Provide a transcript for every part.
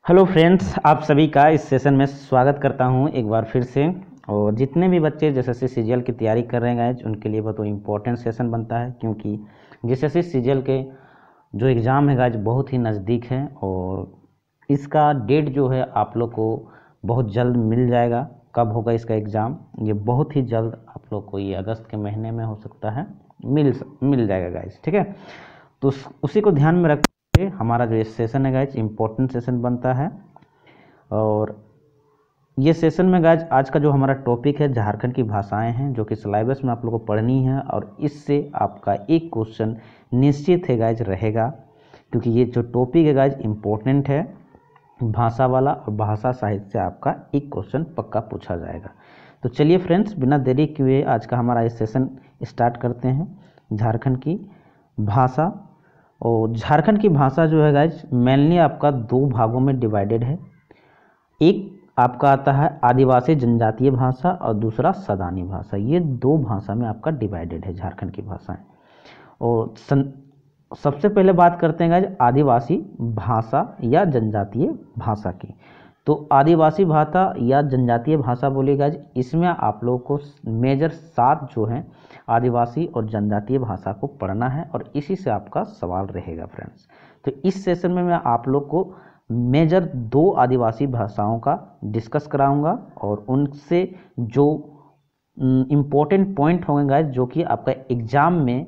Hello friends, आप सभी का इस सेशन में स्वागत करता हूं एक बार फिर से। और जितने भी बच्चे जैसे सीजीएल की तैयारी कर रहे हैं गाइज, उनके लिए बहुत इम्पोर्टेंट सेशन बनता है, क्योंकि जैसे सीजीएल के जो एग्ज़ाम है गाइज बहुत ही नज़दीक है और इसका डेट जो है आप लोग को बहुत जल्द मिल जाएगा। कब होगा इसका एग्ज़ाम, ये बहुत ही जल्द आप लोग को, ये अगस्त के महीने में हो सकता है, मिल जाएगा गाइज। ठीक है, तो उसी को ध्यान में रख हमारा जो ये सेशन है गाइज इम्पोर्टेंट सेशन बनता है। और ये सेशन में गाइज आज का जो हमारा टॉपिक है झारखंड की भाषाएं हैं, जो कि सिलेबस में आप लोगों को पढ़नी है और इससे आपका एक क्वेश्चन निश्चित है गाइज रहेगा, क्योंकि ये जो टॉपिक है गाइज इम्पोर्टेंट है भाषा वाला, और भाषा साहित्य से आपका एक क्वेश्चन पक्का पूछा जाएगा। तो चलिए फ्रेंड्स, बिना देरी किए आज का हमारा ये सेशन स्टार्ट करते हैं। झारखंड की भाषा, और झारखंड की भाषा जो है गाइज मेनली आपका दो भागों में डिवाइडेड है। एक आपका आता है आदिवासी जनजातीय भाषा और दूसरा सदानी भाषा। ये दो भाषा में आपका डिवाइडेड है झारखंड की भाषाएं। और सबसे पहले बात करते हैं गाइज आदिवासी भाषा या जनजातीय भाषा की। तो आदिवासी भाषा या जनजातीय भाषा बोली गाइज, इसमें आप लोगों को मेजर 7 जो हैं आदिवासी और जनजातीय भाषा को पढ़ना है और इसी से आपका सवाल रहेगा फ्रेंड्स। तो इस सेशन में मैं आप लोग को मेजर 2 आदिवासी भाषाओं का डिस्कस कराऊंगा और उनसे जो इम्पोर्टेंट पॉइंट होंगे गाइज, जो कि आपका एग्जाम में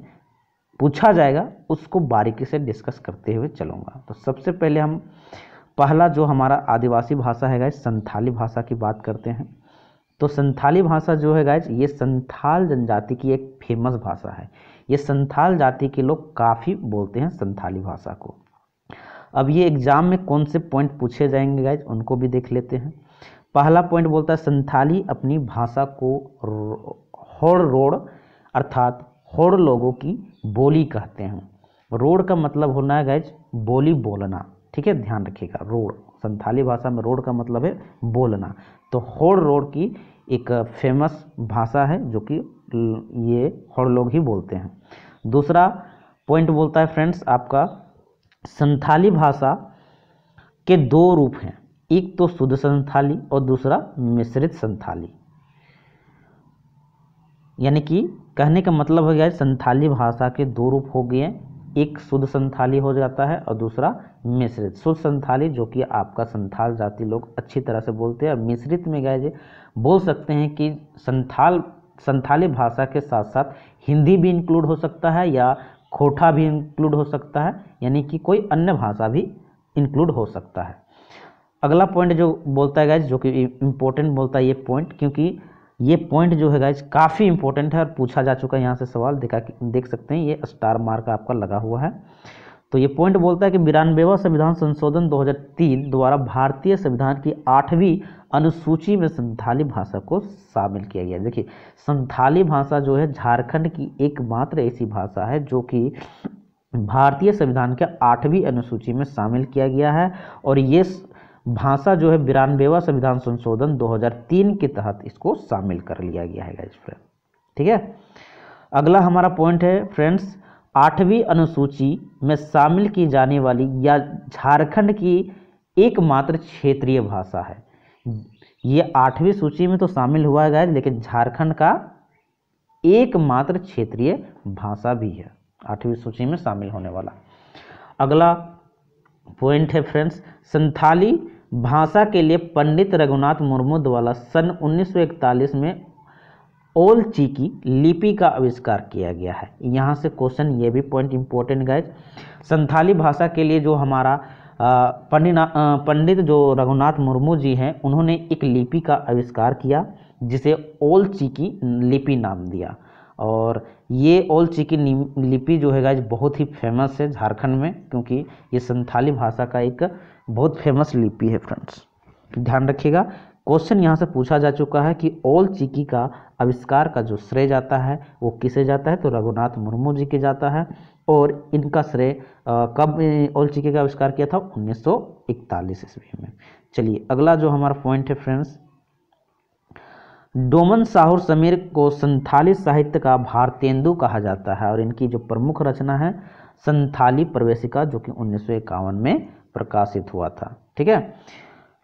पूछा जाएगा, उसको बारीकी से डिस्कस करते हुए चलूँगा। तो सबसे पहले हम पहला जो हमारा आदिवासी भाषा है गाइज संथाली भाषा की बात करते हैं। तो संथाली भाषा जो है गाइज, ये संथाल जनजाति की एक फेमस भाषा है। ये संथाल जाति के लोग काफ़ी बोलते हैं संथाली भाषा को। अब ये एग्जाम में कौन से पॉइंट पूछे जाएंगे गाइज, उनको भी देख लेते हैं। पहला पॉइंट बोलता है संथाली अपनी भाषा को होड़ रोड़ अर्थात होड़ लोगों की बोली कहते हैं। रोड़ का मतलब होना है गाइज बोली, बोलना। ठीक है, ध्यान रखिएगा। रोड़, संथाली भाषा में रोड़ का मतलब है बोलना। तो होड़ रोड़ की एक फेमस भाषा है जो कि ये होड़ लोग ही बोलते हैं। दूसरा पॉइंट बोलता है फ्रेंड्स आपका संथाली भाषा के 2 रूप हैं, एक तो शुद्ध संथाली और दूसरा मिश्रित संथाली। यानी कि कहने का मतलब है गाइस संथाली भाषा के 2 रूप हो गए, एक शुद्ध संथाली हो जाता है और दूसरा मिश्रित। शुद्ध संथाली जो कि आपका संथाल जाति लोग अच्छी तरह से बोलते हैं, और मिश्रित में गाइस बोल सकते हैं कि संथाली भाषा के साथ साथ हिंदी भी इंक्लूड हो सकता है या खोटा भी इंक्लूड हो सकता है, यानी कि कोई अन्य भाषा भी इंक्लूड हो सकता है। अगला पॉइंट जो बोलता है गाइस, जो कि इम्पोर्टेंट बोलता है ये पॉइंट, क्योंकि ये पॉइंट जो है गाइज काफ़ी इंपॉर्टेंट है और पूछा जा चुका है। यहाँ से सवाल देख सकते हैं, ये स्टार मार्क आपका लगा हुआ है। तो ये पॉइंट बोलता है कि 92वां संविधान संशोधन 2003 द्वारा भारतीय संविधान की 8वीं अनुसूची में संथाली भाषा को शामिल किया गया। देखिए, संथाली भाषा जो है झारखंड की एकमात्र ऐसी भाषा है जो कि भारतीय संविधान के 8वीं अनुसूची में शामिल किया गया है, और ये भाषा जो है 92वां संविधान संशोधन 2003 के तहत इसको शामिल कर लिया गया है गाइस फ्रेंड। ठीक है, अगला हमारा पॉइंट है फ्रेंड्स 8वीं अनुसूची में शामिल की जाने वाली या झारखंड की एकमात्र क्षेत्रीय भाषा है। ये 8वीं सूची में तो शामिल हुआ है गाइस, लेकिन झारखंड का एकमात्र क्षेत्रीय भाषा भी है 8वीं सूची में शामिल होने वाला। अगला पॉइंट है फ्रेंड्स संथाली भाषा के लिए पंडित रघुनाथ मुर्मू द्वारा सन 1941 में ओल चिकी लिपि का आविष्कार किया गया है। यहाँ से क्वेश्चन ये भी पॉइंट इंपॉर्टेंट गाइज, संथाली भाषा के लिए जो हमारा पंडित जो रघुनाथ मुर्मू जी हैं, उन्होंने एक लिपि का आविष्कार किया जिसे ओल चिकी लिपि नाम दिया। और ये ओल चिकी लिपि जो है गाइज बहुत ही फेमस है झारखंड में, क्योंकि ये संथाली भाषा का एक बहुत फेमस लिपि है फ्रेंड्स। ध्यान रखिएगा, क्वेश्चन यहाँ से पूछा जा चुका है कि ओल चिकी का आविष्कार का जो श्रेय जाता है वो किसे जाता है, तो रघुनाथ मुर्मू जी के जाता है। और इनका श्रेय कब ओल चिकी का आविष्कार किया था, 1941 ईस्वी में। चलिए अगला जो हमारा पॉइंट है फ्रेंड्स, डोमन साहुर समीर को संथाली साहित्य का भारतेंदु कहा जाता है, और इनकी जो प्रमुख रचना है संथाली प्रवेशिका, जो कि 1951 में प्रकाशित हुआ था। ठीक है।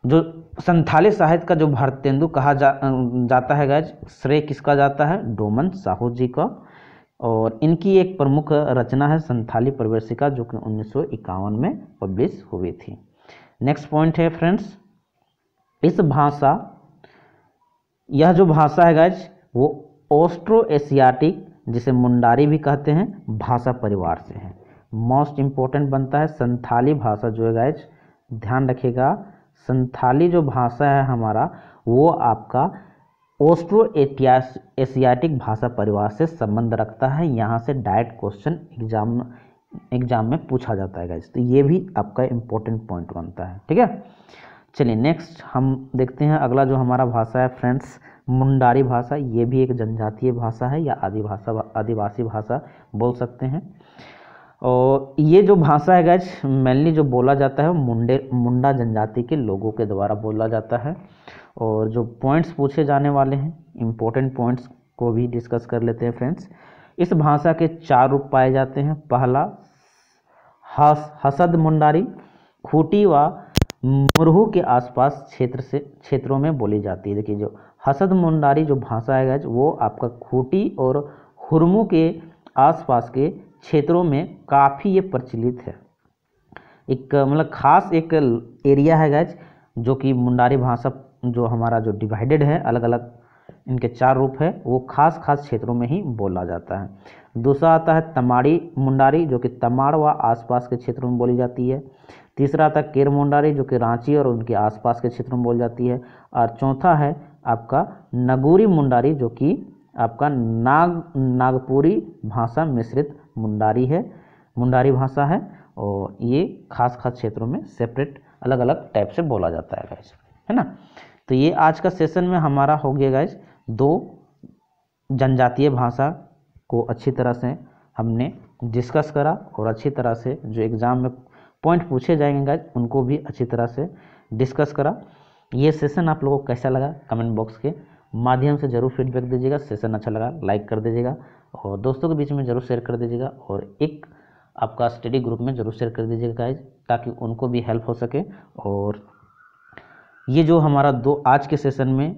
जो संथाली साहित्य का जो भारतेंदु कहा जाता है गाइज, श्रेय किसका जाता है? डोमन साहू जी का। और इनकी एक प्रमुख रचना है संथाली प्रवेशिका, जो कि 1951 में पब्लिश हुई थी। नेक्स्ट पॉइंट है फ्रेंड्स, इस भाषा, यह जो भाषा है गाइज वो ऑस्ट्रो एशियाटिक, जिसे मुंडारी भी कहते हैं, भाषा परिवार से है। मोस्ट इंपॉर्टेंट बनता है संथाली भाषा जो है गाइज, ध्यान रखिएगा, संथाली जो भाषा है हमारा वो आपका ऑस्ट्रो एशियाटिक भाषा परिवार से संबंध रखता है। यहाँ से डायरेक्ट क्वेश्चन एग्जाम में पूछा जाता है गाइज, तो ये भी आपका इंपॉर्टेंट पॉइंट बनता है। ठीक है, चलिए नेक्स्ट हम देखते हैं अगला जो हमारा भाषा है फ्रेंड्स, मुंडारी भाषा। ये भी एक जनजातीय भाषा है या आदिवासी भाषा बोल सकते हैं। और ये जो भाषा है गाइज मेनली जो बोला जाता है मुंडा जनजाति के लोगों के द्वारा बोला जाता है। और जो पॉइंट्स पूछे जाने वाले हैं, इंपॉर्टेंट पॉइंट्स को भी डिस्कस कर लेते हैं फ्रेंड्स। इस भाषा के 4 रूप पाए जाते हैं। पहला हसद मुंडारी, खूटी व मुरहू के आसपास क्षेत्रों में बोली जाती है। देखिए जो हसद मुंडारी जो भाषा है गाइज वो आपका खूटी और हुरमू के आसपास के क्षेत्रों में काफ़ी ये प्रचलित है। एक मतलब खास एक एरिया है गाइज, जो कि मुंडारी भाषा जो हमारा जो डिवाइडेड है, अलग अलग इनके 4 रूप है, वो खास क्षेत्रों में ही बोला जाता है। दूसरा आता है तमाड़ी मुंडारी, जो कि तमाड़ व आसपास के क्षेत्रों में बोली जाती है। तीसरा आता है केर मुंडारी, जो कि रांची और उनके आसपास के क्षेत्रों में बोली जाती है। और चौथा है आपका नगूरी मुंडारी, जो कि आपका नागपुरी भाषा मिश्रित मुंडारी भाषा है। और ये खास क्षेत्रों में सेपरेट अलग अलग टाइप से बोला जाता है गाइज, है ना। तो ये आज का सेशन में हमारा हो गया गाइज, 2 जनजातीय भाषा को अच्छी तरह से हमने डिस्कस करा और अच्छी तरह से जो एग्ज़ाम में पॉइंट पूछे जाएंगे गाइज उनको भी अच्छी तरह से डिस्कस करा। ये सेशन आप लोगों को कैसा लगा कमेंट बॉक्स के माध्यम से ज़रूर फीडबैक दीजिएगा। सेशन अच्छा लगा लाइक कर दीजिएगा और दोस्तों के बीच में ज़रूर शेयर कर दीजिएगा और एक आपका स्टडी ग्रुप में ज़रूर शेयर कर दीजिएगा गाइज, ताकि उनको भी हेल्प हो सके। और ये जो हमारा 2 आज के सेशन में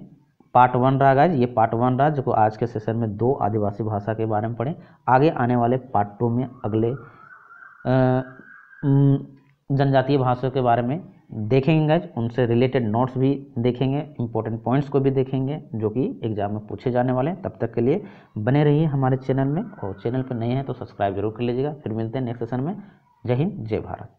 पार्ट 1 रहा गाइज, ये पार्ट 1 रहा, जो आज के सेशन में 2 आदिवासी भाषा के बारे में पढ़ें। आगे आने वाले पार्ट 2 में अगले जनजातीय भाषाओं के बारे में देखेंगे गाइज, उनसे रिलेटेड नोट्स भी देखेंगे, इंपॉर्टेंट पॉइंट्स को भी देखेंगे जो कि एग्जाम में पूछे जाने वाले हैं। तब तक के लिए बने रहिए हमारे चैनल में, और चैनल पर नए हैं तो सब्सक्राइब जरूर कर लीजिएगा। फिर मिलते हैं नेक्स्ट सेशन में। जय हिंद, जय भारत।